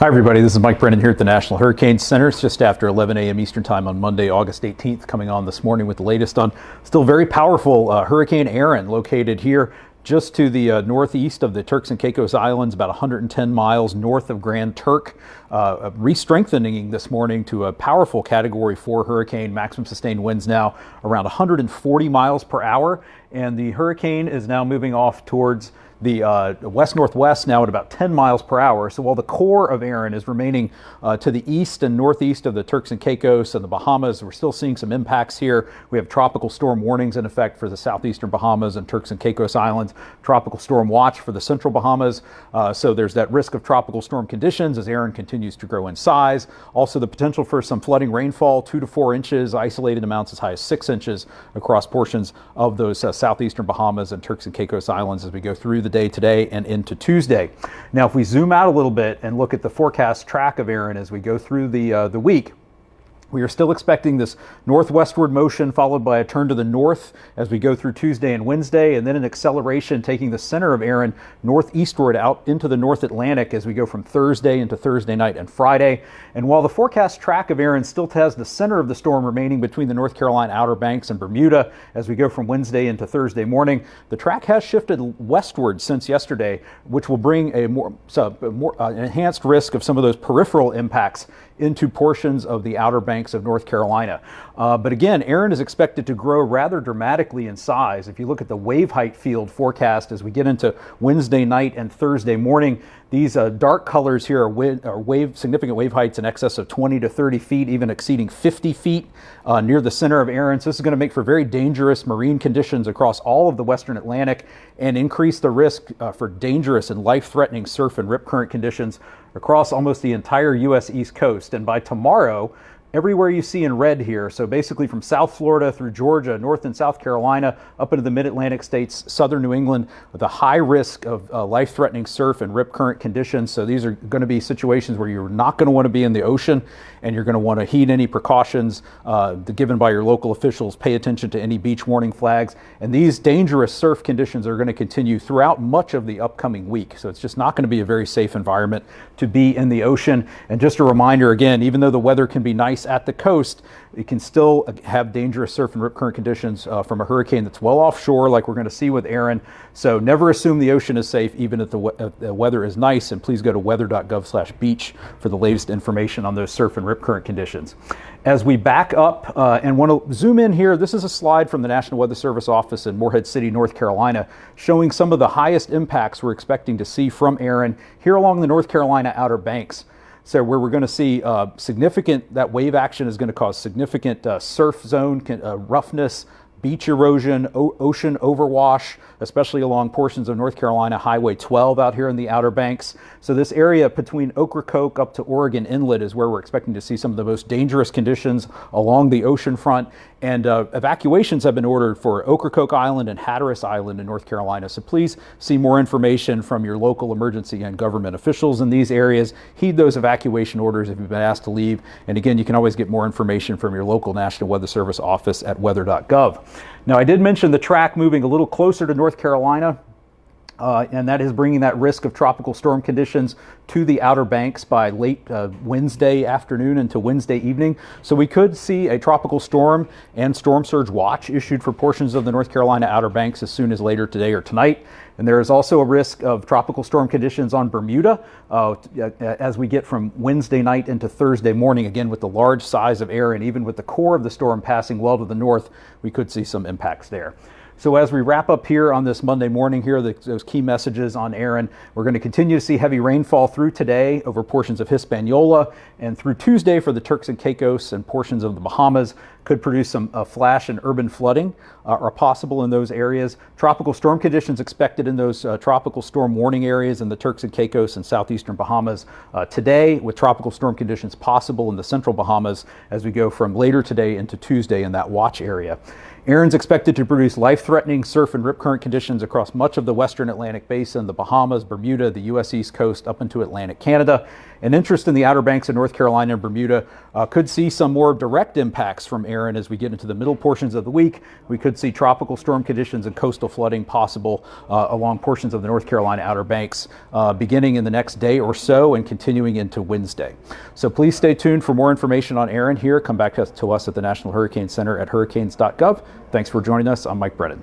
Hi everybody, this is Mike Brennan here at the National Hurricane Center. It's just after 11 a.m. Eastern Time on Monday, August 18th, coming on this morning with the latest on still very powerful Hurricane Erin, located here just to the northeast of the Turks and Caicos Islands, about 110 miles north of Grand Turk, re-strengthening this morning to a powerful Category 4 hurricane, maximum sustained winds now around 140 miles per hour, and the hurricane is now moving off towards the west-northwest now at about 10 miles per hour. So while the core of Erin is remaining to the east and northeast of the Turks and Caicos and the Bahamas, we're still seeing some impacts here. We have tropical storm warnings in effect for the southeastern Bahamas and Turks and Caicos Islands, tropical storm watch for the central Bahamas. So there's that risk of tropical storm conditions as Erin continues to grow in size. Also the potential for some flooding rainfall, 2 to 4 inches, isolated amounts as high as 6 inches across portions of those southeastern Bahamas and Turks and Caicos Islands as we go through the day today and into Tuesday. Now, if we zoom out a little bit and look at the forecast track of Erin as we go through the week, we are still expecting this northwestward motion followed by a turn to the north as we go through Tuesday and Wednesday, and then an acceleration taking the center of Erin northeastward out into the North Atlantic as we go from Thursday into Thursday night and Friday. And while the forecast track of Erin still has the center of the storm remaining between the North Carolina Outer Banks and Bermuda as we go from Wednesday into Thursday morning, the track has shifted westward since yesterday, which will bring a more enhanced risk of some of those peripheral impacts into portions of the Outer Banks of North Carolina. But again, Erin is expected to grow rather dramatically in size. If you look at the wave height field forecast as we get into Wednesday night and Thursday morning, these dark colors here are significant wave heights in excess of 20 to 30 feet, even exceeding 50 feet near the center of Erin. So this is going to make for very dangerous marine conditions across all of the western Atlantic and increase the risk for dangerous and life-threatening surf and rip current conditions across almost the entire U.S. East Coast. And by tomorrow, everywhere you see in red here, so basically from South Florida through Georgia, North and South Carolina, up into the mid-Atlantic states, southern New England, with a high risk of life-threatening surf and rip current conditions. So these are going to be situations where you're not going to want to be in the ocean, and you're going to want to heed any precautions given by your local officials. Pay attention to any beach warning flags. And these dangerous surf conditions are going to continue throughout much of the upcoming week. So it's just not going to be a very safe environment to be in the ocean. And just a reminder again, even though the weather can be nice at the coast, it can still have dangerous surf and rip current conditions from a hurricane that's well offshore, like we're going to see with Erin. So never assume the ocean is safe, even if the weather is nice. And please go to weather.gov/beach for the latest information on those surf and rip current conditions. As we back up and want to zoom in here, this is a slide from the National Weather Service office in Morehead City, North Carolina, showing some of the highest impacts we're expecting to see from Erin here along the North Carolina Outer Banks. So where we're going to see that wave action is going to cause significant surf zone roughness, beach erosion, ocean overwash, especially along portions of North Carolina Highway 12 out here in the Outer Banks. So this area between Ocracoke up to Oregon Inlet is where we're expecting to see some of the most dangerous conditions along the ocean front. And evacuations have been ordered for Ocracoke Island and Hatteras Island in North Carolina. So please see more information from your local emergency and government officials in these areas. Heed those evacuation orders if you've been asked to leave. And again, you can always get more information from your local National Weather Service office at weather.gov. Now, I did mention the track moving a little closer to North Carolina, and that is bringing that risk of tropical storm conditions to the Outer Banks by late Wednesday afternoon into Wednesday evening. So we could see a tropical storm and storm surge watch issued for portions of the North Carolina Outer Banks as soon as later today or tonight. And there is also a risk of tropical storm conditions on Bermuda as we get from Wednesday night into Thursday morning. Again, with the large size of Erin, even with the core of the storm passing well to the north, we could see some impacts there. So as we wrap up here on this Monday morning here, those key messages on Erin, we're going to continue to see heavy rainfall through today over portions of Hispaniola, and through Tuesday for the Turks and Caicos and portions of the Bahamas. Could produce some flash and urban flooding are possible in those areas. Tropical storm conditions expected in those tropical storm warning areas in the Turks and Caicos and southeastern Bahamas today, with tropical storm conditions possible in the central Bahamas as we go from later today into Tuesday in that watch area. Erin's expected to produce life-threatening surf and rip current conditions across much of the western Atlantic basin, the Bahamas, Bermuda, the U.S. East Coast, up into Atlantic Canada. and interest in the Outer Banks of North Carolina and Bermuda could see some more direct impacts from Erin as we get into the middle portions of the week. We could see tropical storm conditions and coastal flooding possible along portions of the North Carolina Outer Banks beginning in the next day or so and continuing into Wednesday. So please stay tuned for more information on Erin here. Come back to us at the National Hurricane Center at hurricanes.gov. Thanks for joining us. I'm Mike Brennan.